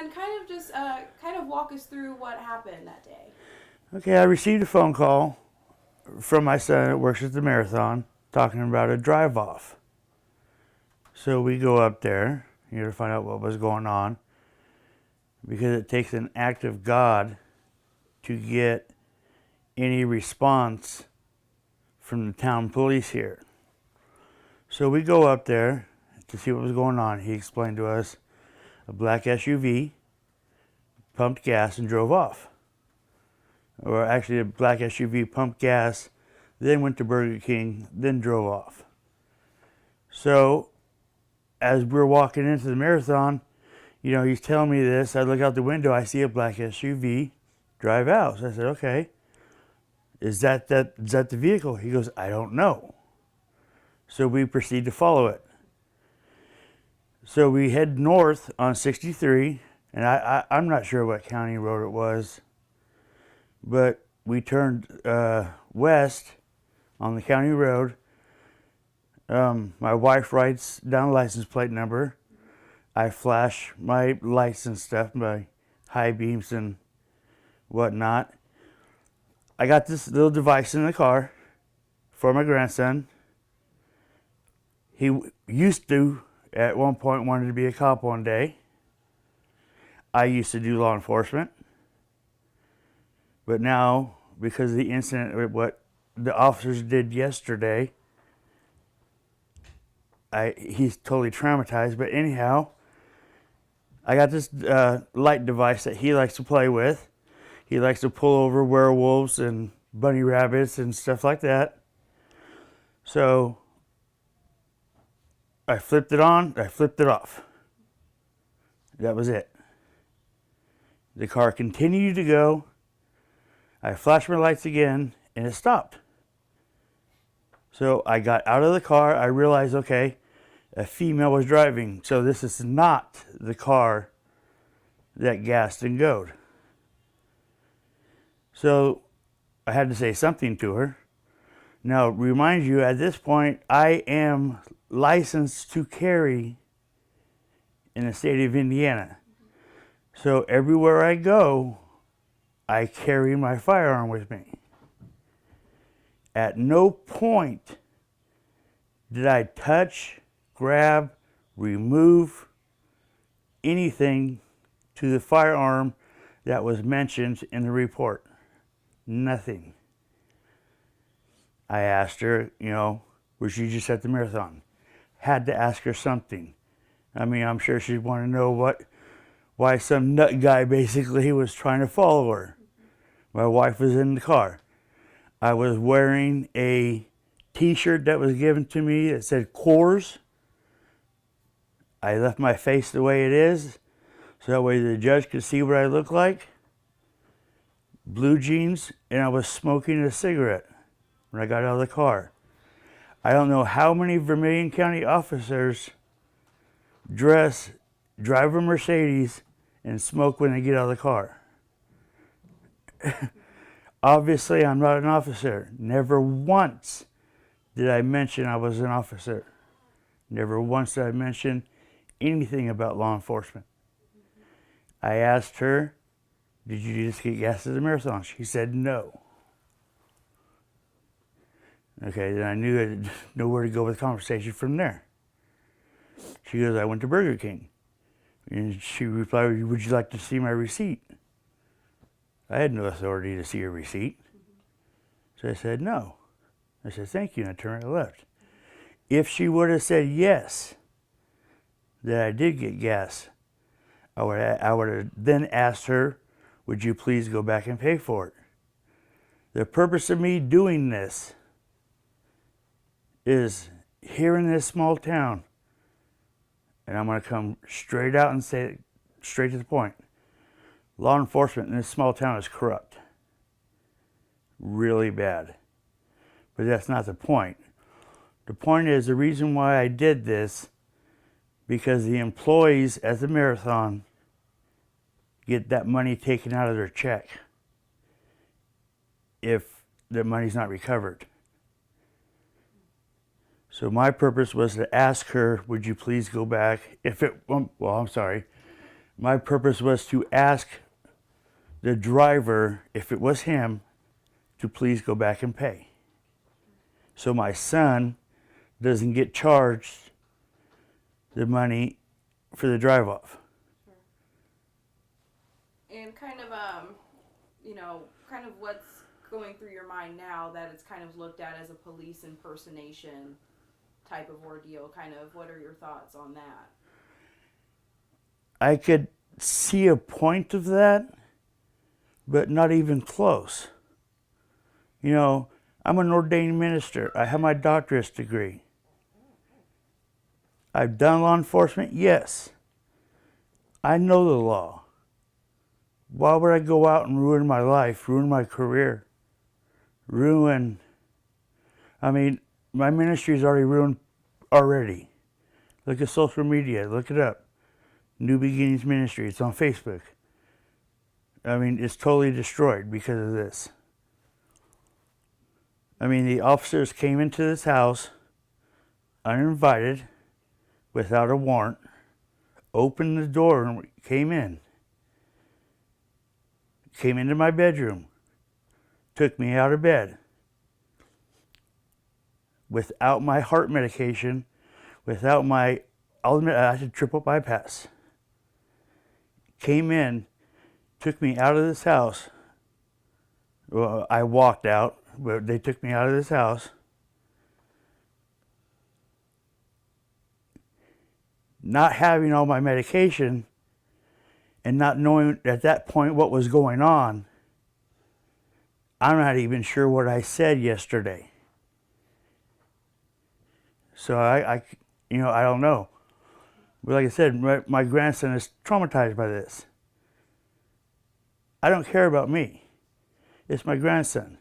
And kind of just kind of walk us through what happened that day. Okay, I received a phone call from my son that works at the marathon talking about a drive off. So we go up there, to find out what was going on, because it takes an act of God to get any response from the town police here. So we go up there to see what was going on. He explained to us a black SUV pumped gas and drove off. Or actually, a black SUV pumped gas, then went to Burger King, then drove off. So as we're walking into the marathon, he's telling me this. I look out the window, I see a black SUV drive out. So I said, okay, is that the vehicle? He goes, I don't know. So we proceed to follow it. So we head north on 63, and I'm not sure what county road it was, but we turned west on the county road. My wife writes down license plate number. I flash my lights and stuff, my high beams and whatnot. I got this little device in the car for my grandson. He used to, at one point, wanted to be a cop one day. I used to do law enforcement. But now, because of the incident, what the officers did yesterday, he's totally traumatized. But anyhow, I got this light device that he likes to play with. He likes to pull over werewolves and bunny rabbits and stuff like that. So I flipped it on, I flipped it off. That was it. The car continued to go. I flashed my lights again, and it stopped. So I got out of the car. I realized, okay, a female was driving. So this is not the car that gassed and goed. So I had to say something to her. Now, remind you, at this point, I am licensed to carry in the state of Indiana. So everywhere I go, I carry my firearm with me. At no point did I touch, grab, remove anything to the firearm that was mentioned in the report. Nothing. I asked her, was she just at the marathon? Had to ask her something. I mean, I'm sure she'd want to know why some nut guy basically was trying to follow her. My wife was in the car. I was wearing a t-shirt that was given to me that said Coors. I left my face the way it is, so that way the judge could see what I look like. Blue jeans, and I was smoking a cigarette when I got out of the car. I don't know how many Vermilion County officers drive a Mercedes and smoke when they get out of the car. Obviously, I'm not an officer. Never once did I mention I was an officer. Never once did I mention anything about law enforcement. I asked her, did you just get gas at the marathon? She said no. Okay, then I knew I didn't know where to go with the conversation from there. She goes, I went to Burger King. And she replied, would you like to see my receipt? I had no authority to see her receipt. So I said, no. I said, thank you, and I turned and left. If she would have said yes, that I did get gas, I would have then asked her, would you please go back and pay for it? The purpose of me doing this is here in this small town, and I'm going to come straight out and say it straight to the point. Law enforcement in this small town is corrupt. Really bad. But that's not the point. The point is, the reason why I did this, because the employees at the marathon get that money taken out of their check if the money's not recovered. So my purpose was to ask her, would you please go back, My purpose was to ask the driver, if it was him, to please go back and pay. So my son doesn't get charged the money for the drive off. And kind of, kind of what's going through your mind now that it's kind of looked at as a police impersonation type of ordeal, kind of, what are your thoughts on that? I could see a point of that, but not even close. You know, I'm an ordained minister. I have my doctorate degree. I've done law enforcement, yes. I know the law. Why would I go out and ruin my life, ruin my career, my ministry is already ruined already. Look at social media, look it up. New Beginnings Ministry, it's on Facebook. It's totally destroyed because of this. The officers came into this house uninvited, without a warrant, opened the door and came into my bedroom, took me out of bed without my heart medication, I'll admit I had a triple bypass. Came in, took me out of this house. Well, I walked out, but they took me out of this house. Not having all my medication and not knowing at that point what was going on, I'm not even sure what I said yesterday. So I don't know. But like I said, my grandson is traumatized by this. I don't care about me. It's my grandson.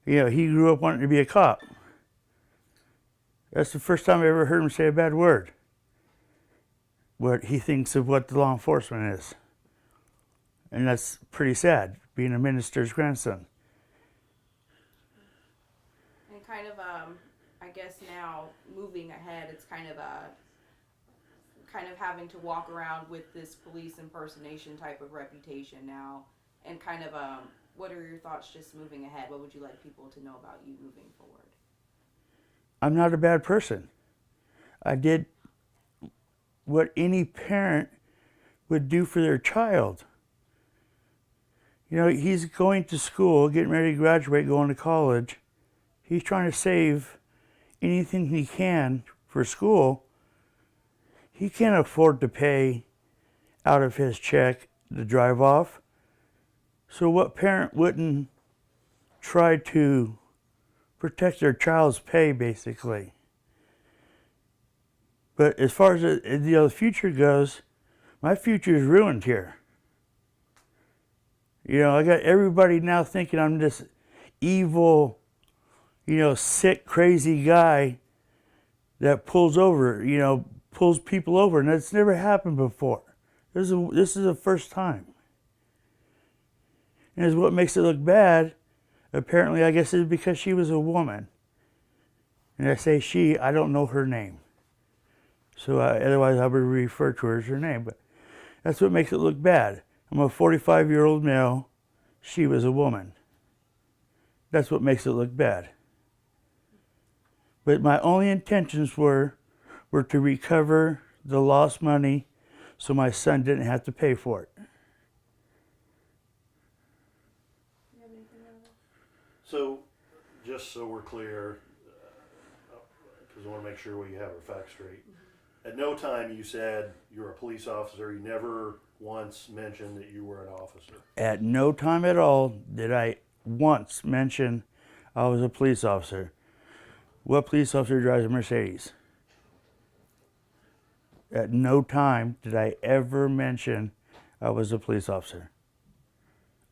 He grew up wanting to be a cop. That's the first time I ever heard him say a bad word. What he thinks of what the law enforcement is. And that's pretty sad, being a minister's grandson. And kind of, I guess now, moving ahead, it's kind of having to walk around with this police impersonation type of reputation now. And kind of, what are your thoughts just moving ahead? What would you like people to know about you moving forward? I'm not a bad person. I did what any parent would do for their child. He's going to school, getting ready to graduate, going to college. He's trying to save anything he can for school. He can't afford to pay out of his check to drive off. So what parent wouldn't try to protect their child's pay, basically? But as far as the future goes, my future is ruined here. I got everybody now thinking I'm this evil, sick, crazy guy that pulls people over, and that's never happened before. This is the first time. And it's what makes it look bad. Apparently, I guess it's because she was a woman. And I say she, I don't know her name. So otherwise I would refer to her as her name. But that's what makes it look bad. I'm a 45-year-old male. She was a woman. That's what makes it look bad. But my only intentions were to recover the lost money so my son didn't have to pay for it. So, just so we're clear, because I want to make sure we have our facts straight. At no time you said you're a police officer. You never once mentioned that you were an officer. At no time at all did I once mention I was a police officer. What police officer drives a Mercedes? At no time did I ever mention I was a police officer.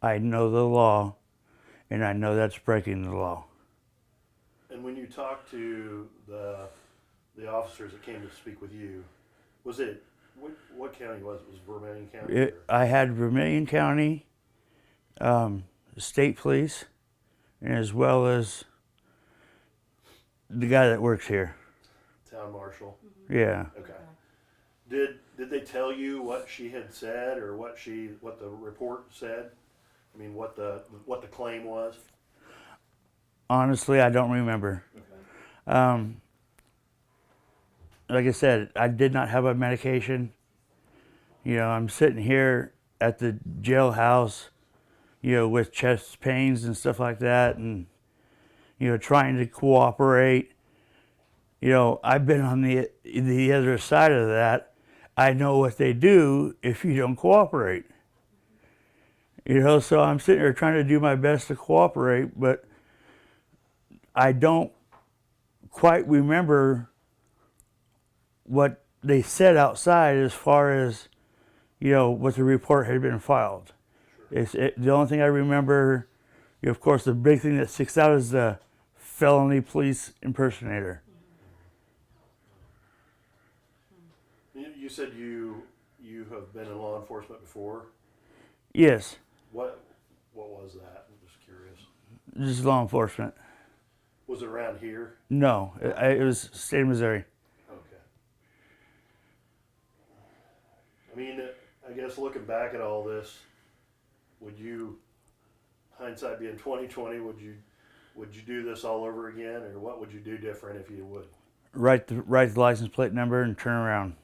I know the law, and I know that's breaking the law. And when you talked to the officers that came to speak with you, was it, what county was it? Was it Vermilion County? I had Vermilion County, state police, and as well as the guy that works here. Town marshal? Yeah. Okay. Did Did they tell you what she had said or what the report said? I mean, what the claim was? Honestly, I don't remember. Okay. Like I said, I did not have a medication. You know, I'm sitting here at the jailhouse, you know, with chest pains and stuff like that, and, you know, trying to cooperate. You know, I've been on the other side of that. I know what they do if you don't cooperate. You know, so I'm sitting there trying to do my best to cooperate, but I don't quite remember what they said outside as far as, you know, what the report had been filed. The only thing I remember, you know, of course, the big thing that sticks out is the felony police impersonator. You said you have been in law enforcement before. Yes, What was that? I'm just curious. just law enforcement. Was it around here? No, it was state of Missouri. Okay. I mean, I guess looking back at all this, would you, hindsight being 2020, would you do this all over again, or what would you do different if you would? Write the license plate number and turn around.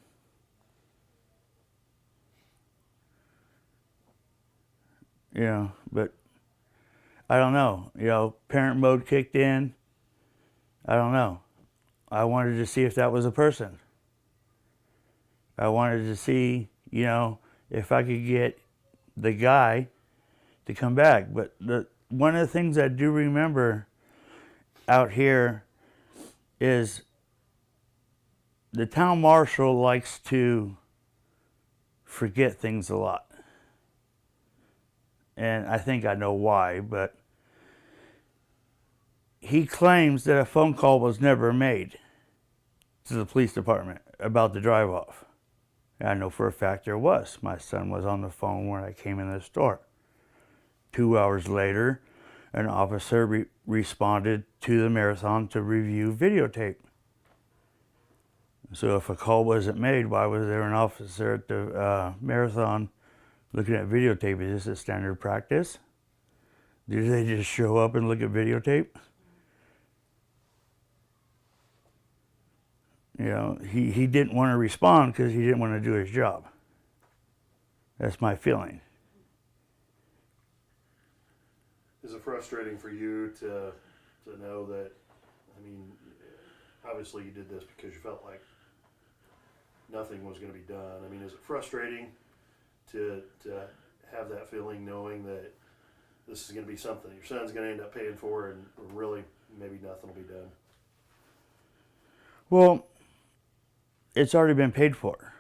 You know, but I don't know. You know, parent mode kicked in. I don't know. I wanted to see if that was a person. I wanted to see, you know, if I could get the guy to come back. But one of the things I do remember out here is the town marshal likes to forget things a lot. And I think I know why, but he claims that a phone call was never made to the police department about the drive-off. I know for a fact there was. My son was on the phone when I came in the store. 2 hours later, an officer responded to the marathon to review videotape. So if a call wasn't made, why was there an officer at the marathon looking at videotape? Is this a standard practice? Do they just show up and look at videotape? You know, he didn't want to respond because he didn't want to do his job. That's my feeling. Is it frustrating for you to know that, I mean, obviously you did this because you felt like nothing was going to be done. I mean, is it frustrating to have that feeling knowing that this is going to be something your son's going to end up paying for and really maybe nothing will be done? Well, it's already been paid for.